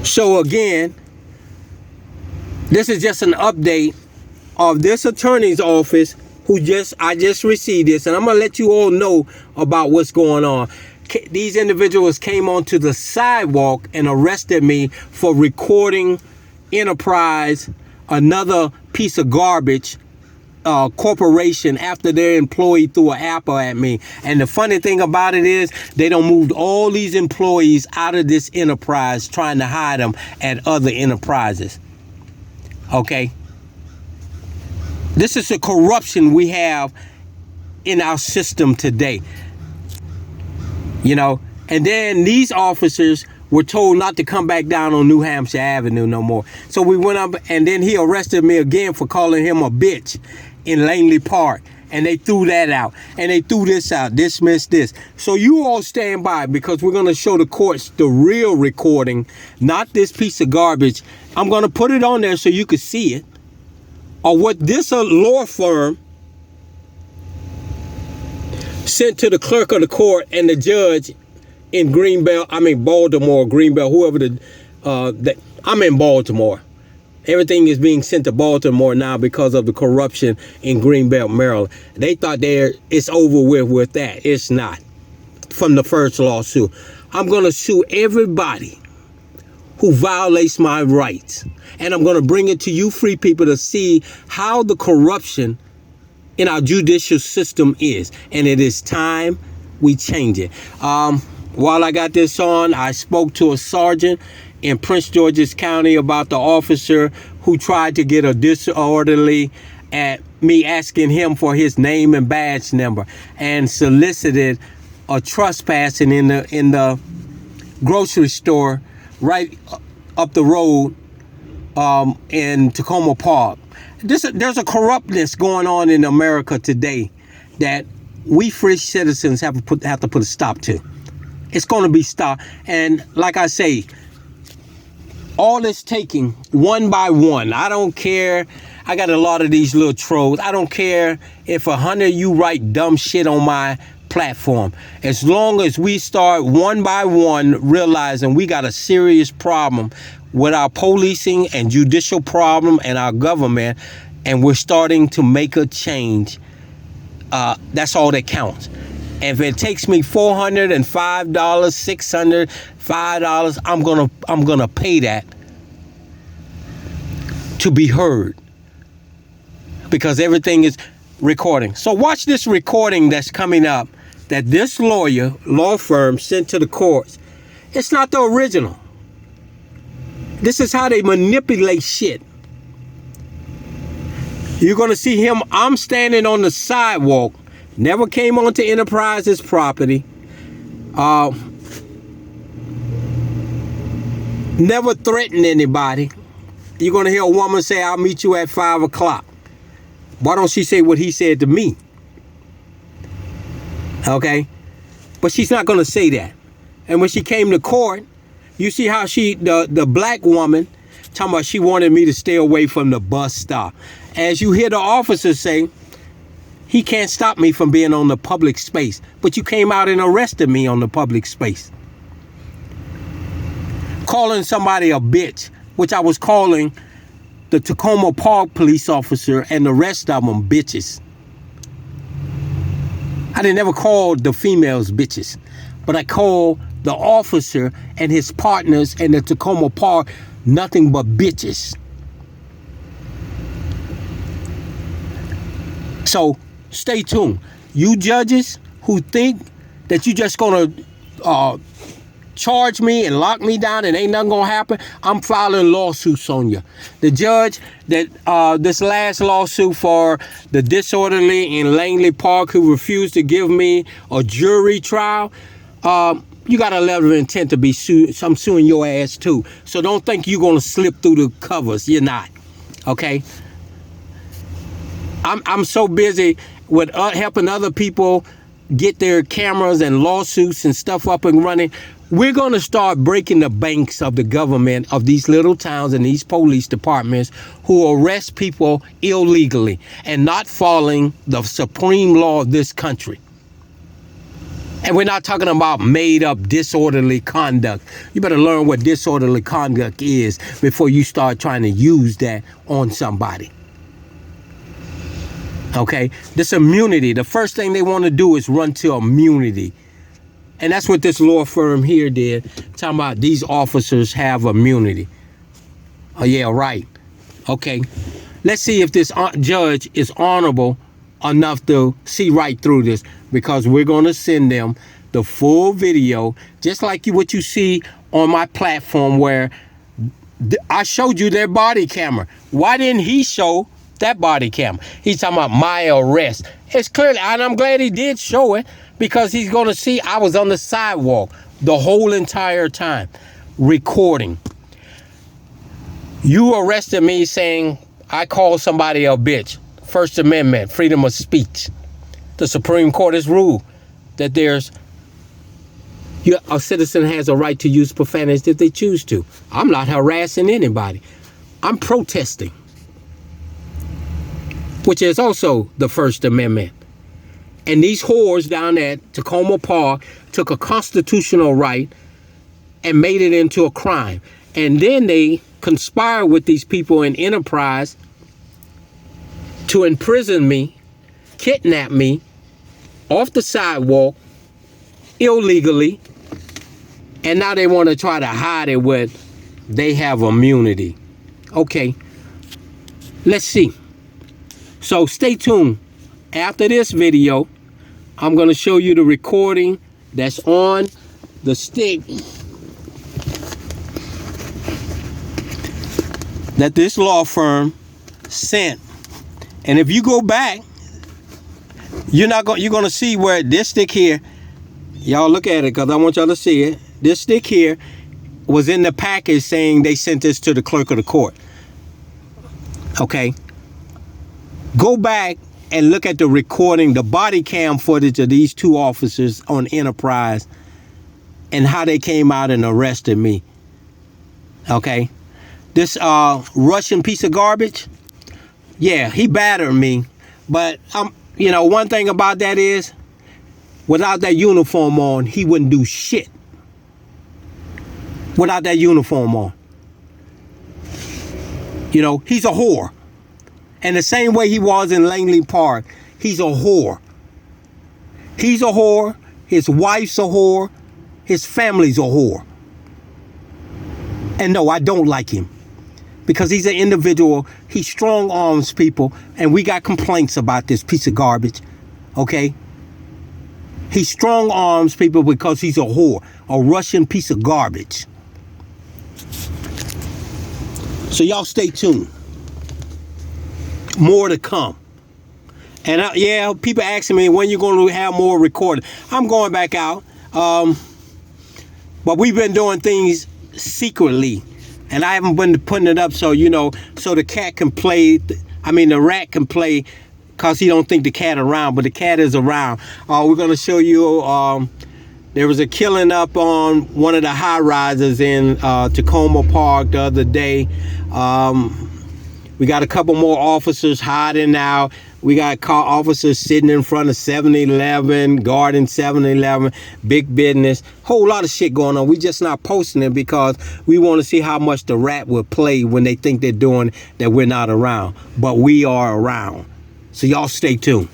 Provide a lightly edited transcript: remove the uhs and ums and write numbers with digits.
So again, this is just an update of this attorney's office I just received this, and I'm gonna let you all know about what's going on. These individuals came onto the sidewalk and arrested me for recording Enterprise, another piece of garbage corporation, after their employee threw an apple at me. And the funny thing about it is they done moved all these employees out of this enterprise, trying to hide them at other enterprises. Okay, this is the corruption we have in our system today, you know. And then these officers were told not to come back down on New Hampshire Avenue no more. So we went up, and then he arrested me again for calling him a bitch in Langley Park. And they threw that out. And they threw this out, dismissed this. So you all stand by, because we're going to show the courts the real recording, not this piece of garbage. I'm going to put it on there so you can see it. Or what this law firm sent to the clerk of the court and the judge in Baltimore, Greenbelt, whoever I'm in Baltimore. Everything is being sent to Baltimore now because of the corruption in Greenbelt, Maryland. They thought it's over with that. It's not. From the first lawsuit, I'm going to sue everybody who violates my rights. And I'm going to bring it to you free people to see how the corruption in our judicial system is. And it is time we change it. While I got this on, I spoke to a sergeant in Prince George's County about the officer who tried to get a disorderly at me, asking him for his name and badge number, and solicited a trespassing in the grocery store right up the road in Tacoma Park. There's a corruptness going on in America today that we free citizens have to put a stop to. It's going to be stopped. And like I say, all it's taking one by one. I don't care. I got a lot of these little trolls. I don't care if 100 of you write dumb shit on my platform. As long as we start one by one realizing we got a serious problem with our policing and judicial problem and our government, and we're starting to make a change, that's all that counts. If it takes me $405, $600, $5, I'm gonna pay that to be heard, because everything is recording. So watch this recording that's coming up that this law firm sent to the courts. It's not the original. This is how they manipulate shit. You're gonna see him. I'm standing on the sidewalk. Never came onto Enterprise's property. Never threatened anybody. You're going to hear a woman say, I'll meet you at 5 o'clock. Why don't she say what he said to me? Okay? But she's not going to say that. And when she came to court, you see how the black woman, talking about she wanted me to stay away from the bus stop. As you hear the officer say, he can't stop me from being on the public space. But you came out and arrested me on the public space. Calling somebody a bitch, which I was calling the Tacoma Park police officer and the rest of them bitches. I didn't never call the females bitches, but I called the officer and his partners in the Tacoma Park nothing but bitches. So stay tuned. You judges who think that you just gonna charge me and lock me down and ain't nothing gonna happen, I'm filing lawsuits on you. The judge that this last lawsuit for the disorderly in Langley Park who refused to give me a jury trial, you got a letter of intent to be sued. So I'm suing your ass too. So don't think you're gonna slip through the covers. You're not. Okay? I'm so busy with helping other people get their cameras and lawsuits and stuff up and running. We're going to start breaking the banks of the government of these little towns and these police departments who arrest people illegally and not following the supreme law of this country. And we're not talking about made up disorderly conduct. You better learn what disorderly conduct is before you start trying to use that on somebody. Okay, this immunity, the first thing they want to do is run to immunity. And that's what this law firm here did, talking about these officers have immunity. Oh, yeah, right. Okay, let's see if this judge is honorable enough to see right through this, because we're going to send them the full video, just like what you see on my platform where I showed you their body camera. Why didn't he show that body camera? He's talking about my arrest. It's clearly, and I'm glad he did show it, because he's going to see I was on the sidewalk the whole entire time recording. You arrested me saying I called somebody a bitch. First Amendment, freedom of speech. The Supreme Court has ruled that a citizen has a right to use profanity if they choose to. I'm not harassing anybody. I'm protesting, which is also the First Amendment. And these whores down at Tacoma Park took a constitutional right and made it into a crime. And then they conspired with these people in enterprise to imprison me, kidnap me off the sidewalk illegally, and now they want to try to hide it with they have immunity. Okay, let's see. So stay tuned. After this video, I'm going to show you the recording that's on the stick that this law firm sent. And if you go back, you're going to see where this stick here, y'all look at it because I want y'all to see it. This stick here was in the package saying they sent this to the clerk of the court. Okay. Go back and look at the recording, the body cam footage of these two officers on Enterprise and how they came out and arrested me. Okay. This Russian piece of garbage, yeah, he battered me. But, one thing about that is, without that uniform on, he wouldn't do shit. Without that uniform on. He's a whore. And the same way he was in Langley Park, he's a whore. He's a whore. His wife's a whore. His family's a whore. And no, I don't like him. Because he's an individual, he strong arms people, and we got complaints about this piece of garbage, okay? He strong arms people because he's a whore, a Russian piece of garbage. So y'all stay tuned. More to come. And yeah, people asking me when you're going to have more recording. I'm going back out, but we've been doing things secretly. And I haven't been putting it up so the cat can play. The rat can play because he don't think the cat around, but the cat is around. We're going to show you, there was a killing up on one of the high rises in Tacoma Park the other day. We got a couple more officers hiding now. We got officers sitting in front of 7-Eleven, guarding 7-Eleven, big business. Whole lot of shit going on. We just not posting it because we want to see how much the rat will play when they think they're doing that we're not around. But we are around. So y'all stay tuned.